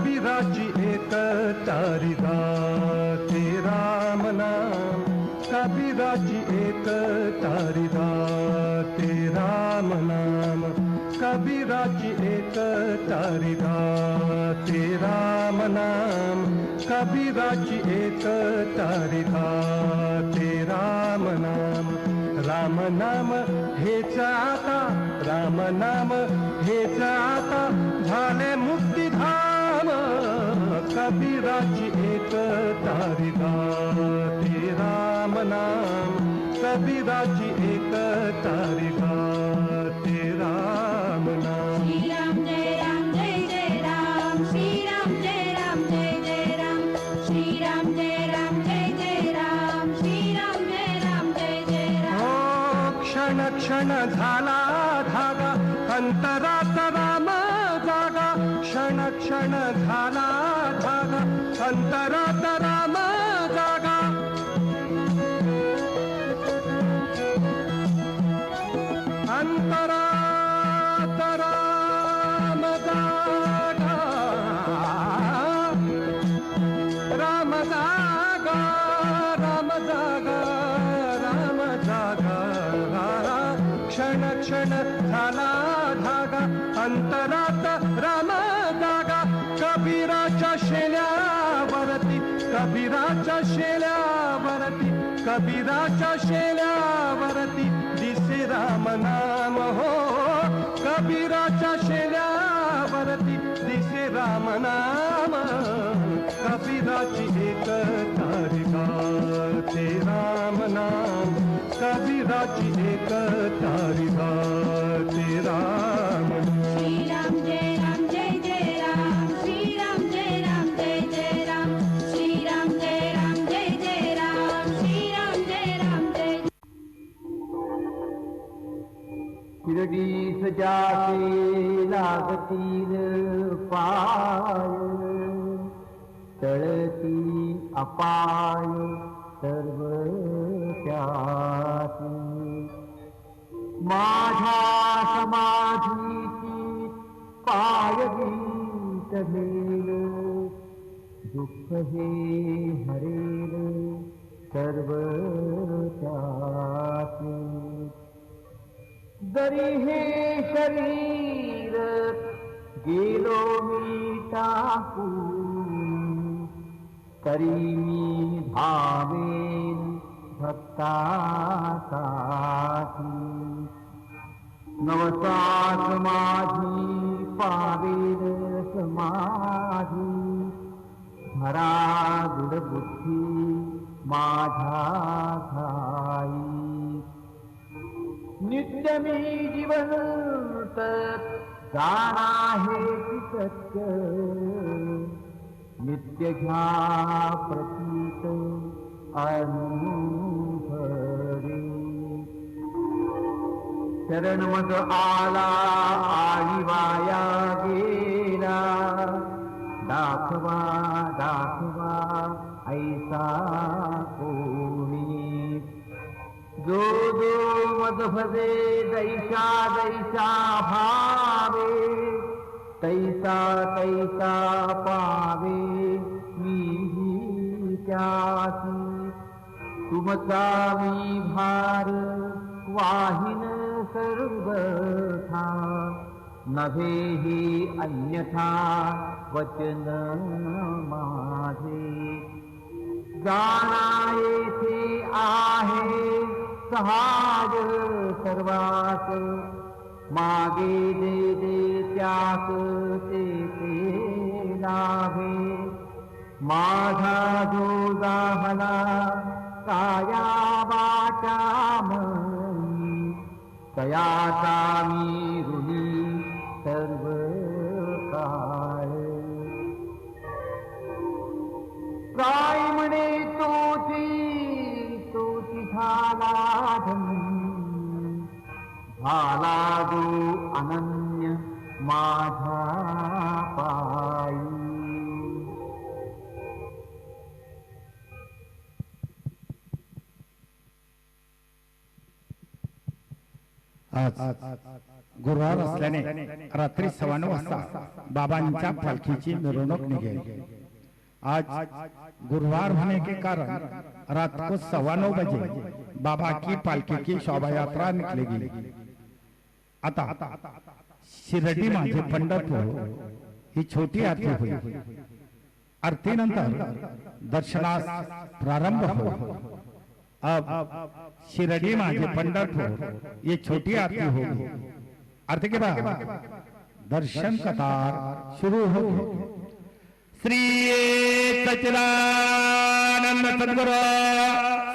कबीराची एक तारी गाते राम नाम, कबीराची एक तारी गाते राम नाम, कबीराची एक तारी गाते राम नाम, कबीराची एक तारी गाते राम नाम. राम नाम हेच आता, राम नाम हेच आता झाले मुक्तिधाम. कबीराची एक तारी गाते राम नाम, कबीराची एक तारी गाते राम नाम. श्री राम जय राम जय जय राम, श्री राम जय राम जय जय राम, श्री राम जय राम जय जय राम, श्री राम जय राम जय जय राम. हो क्षण क्षण झाला धागा, अंतरात राम जागा. क्षण क्षण झाला धागा, अंतरात राम जागा. अंतरात राम जागा, राम जागा, राम जागा, राम जागा. क्षण क्षण झाला धागा, अंतरात राम जागा. कबीराच्या शेल्यावरती, कबीराच्या शेल्यावरती, कबीराच्या शेल्यावरती दिसे राम नाम. हो कबीराच्या शेल्यावरती दिसे राम नाम. कबीराची एक तारी गाते राम नाम, कबीराची एक तारी गाते राम नाम. श्री राम जय राम जय जय राम, श्री राम जय राम जय जय राम, श्री राम जय राम जय जय राम, श्री राम जय राम जय. शिर्डीस जाते लागतील पाय, तळती अपाय सर्व त्याती. माझ्या समाधीची पायगीत घेल, दुःख हे हरेल सर्व त्याती. जरी हे शरीर गेलो मी टाकून, तरी मी धावेन भक्तासाठी. नवसात माझी पावेल समाधी, धरा गुडबुद्धी माझ्या घाई. नित्य मी जिवंत जाणा हे सत्य, नित्य घ्या प्रतीत अनुभवे. शरण मज आला आणि वाया गेला, दाखवा दाखवा ऐसा कोणी. जो जो मद भजे दैसा दैसा भावे, तैसा तैसा पावे मीही त्यासी. तुमचा मी भार वाहिन सर्वथा, नभे हि अन्यथा वचन माझे. जाणा येथे आहे सहाय सर्वास, मागे दे दे त्यास ते ते लाभे. माझा जो जाहला काया वाचा मनी, तयाचा मी ऋणी सर्व काळ. काय म्हणे तोची तोची झाला धनी, झाला जो अनन्य माझा पायी. आज गुरुवार असल्याने रात्री 9:15 वाजता बाबांच्या पालखीची मिरवणूक निघेल। आज गुरुवार होने के कारण रात को 9:15 बजे बाबा की पालकी की शोभा यात्रा निकलेगी। आता शिर्डी माझे पंढरपूर ही छोटी आरती होईल। आरतीनंतर दर्शनास प्रारंभ होईल। अब शिर्डी माझे पंढरपूर ये छोटी आरती होगी। आरती के बाद दर्शन कतार शुरू होगी। श्री सच्चिदानंद सद्गुरु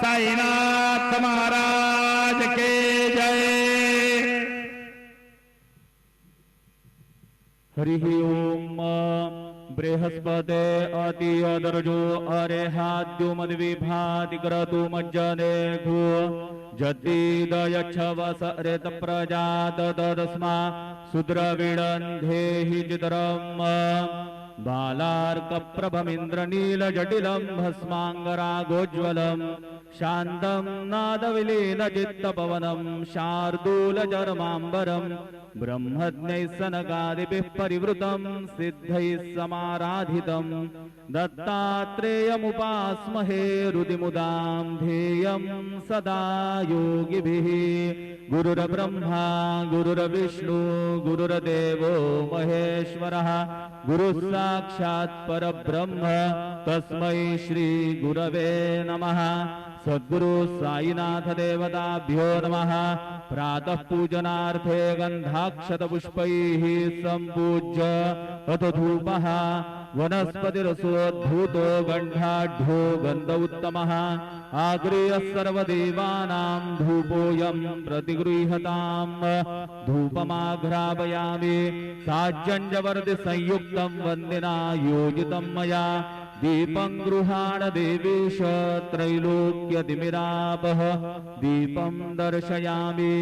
साईनाथ महाराज के जय। हरि ओम। बृहस्पते अतियदर्जो अरेहाद्यो मद्विभाति क्रतु मज्जने घो जद्दीदयच्छवस ऋत प्रजात तदस्मा सुद्रविडन्धेहि चितरम् बालार्कप्रभमिन्द्रनीलजटिलं भस्माङ्गरागोज्ज्वलं शान्तं नादविलीनचित्तपवनं शार्दूलचर्माम्बरं ब्रह्मज्ञैः सनकादिभिः परिवृतं सिद्धैः समाराधितं दत्तात्रेयमुपास्महे हृदिमुदां ध्येयं सदा योगिभिः। गुरुर्ब्रह्मा गुरुर्विष्णु गुरुर्देवो महेश्वरः गुरुः साक्षात् परब्रह्म तस्मै श्री गुरवे नमः। सद्गुरु साईनाथ देवताभ्यो नमः। प्रातः पूजनार्थे गन्धाक्षतपुष्पैः सम्पूज्य अथ धूपः वनस्पतिरसोद्भूतो गन्धाढ्यो गन्ध उत्तमः आग्रेयः सर्वदेवानां धूपोऽयं प्रतिगृह्यताम्। धूपमाघ्रापयामि साज्जन्यवर्ति संयुक्तं वन्दिना योजितं मया दीपं गृहाण देवेश त्रैलोक्यतिमिरापः दीपं दर्शयामि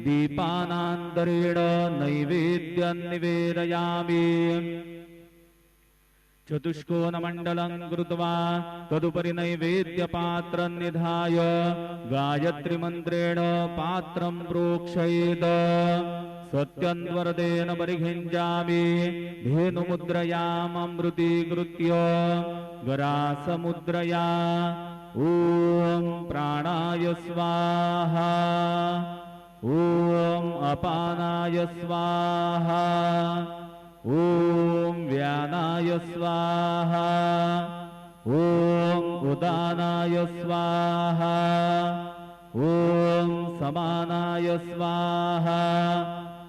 दीपानान्तरेण नैवेद्यं निवेदयामि। चतुष्कोणमण्डलं कृत्वा तदुपरि नैवेद्यपात्रं निधाय गायत्रीमन्त्रेण पात्रं प्रोक्षयेत्। सत्यन्वरदेन परिघिञ्जामि धेनुमुद्रयाममृतीकृत्य गरासमुद्रया ॐ प्राणाय स्वाहा ॐ अपानाय स्वाहा ॐ व्यानाय स्वाहा ॐ उदानाय स्वाहा ॐ समानाय स्वाहा ॐ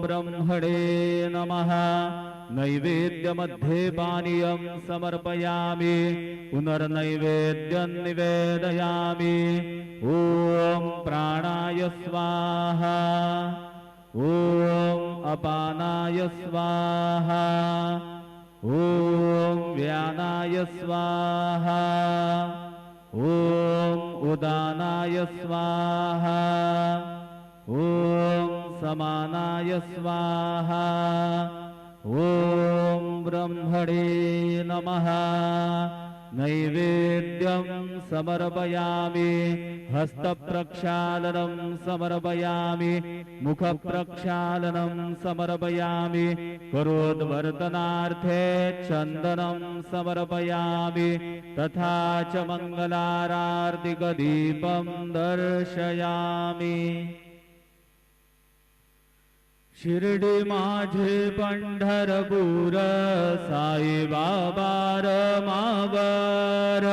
ब्रह्मणे नमः। नैवेद्यमध्ये पानीयं समर्पयामि पुनर्नैवेद्यं निवेदयामि। ॐ प्राणाय स्वाहा ॐ अपानाय स्वाहा ॐ व्यानाय स्वाहा ॐ उदानाय स्वाहा ॐ समानाय स्वाहा ॐ ब्रह्मणे नमः। नैवेद्यं समर्पयामि हस्तप्रक्षालनं समर्पयामि मुखप्रक्षालनं समर्पयामि करोद्वर्तनार्थे चन्दनं समर्पयामि तथा च मङ्गलारार्तिकदीपं दर्शयामि। शिर्डी माझे पंढरपूर साई बाबार मावर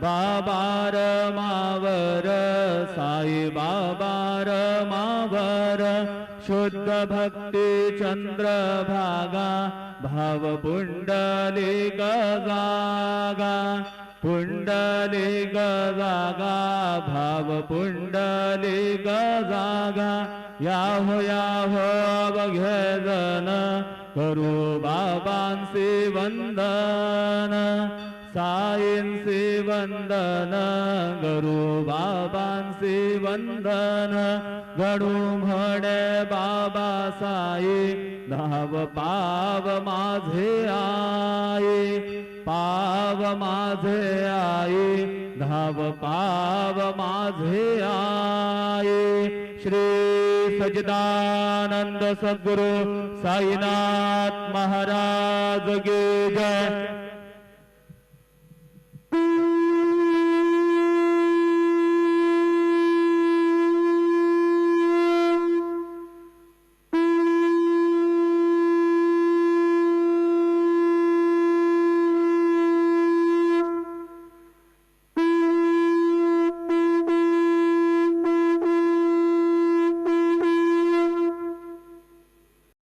बाबार मावर साई बाबार मावर शुद्ध भक्ती चंद्रभागा भाव पुंडलिक जागा पुंडलिक जागा भाव पुंडलिक जागा याहो याहो बघेजन करू बाबांचे वंदन साईंचे वंदन करू बाबांचे वंदन गणू म्हणे बाबा साई धाव पाव माझे आई पाव माझे आई धाव पाव माझे आई श्री सच्चिदानंद सद्गुरु साईनाथ महाराज की जय।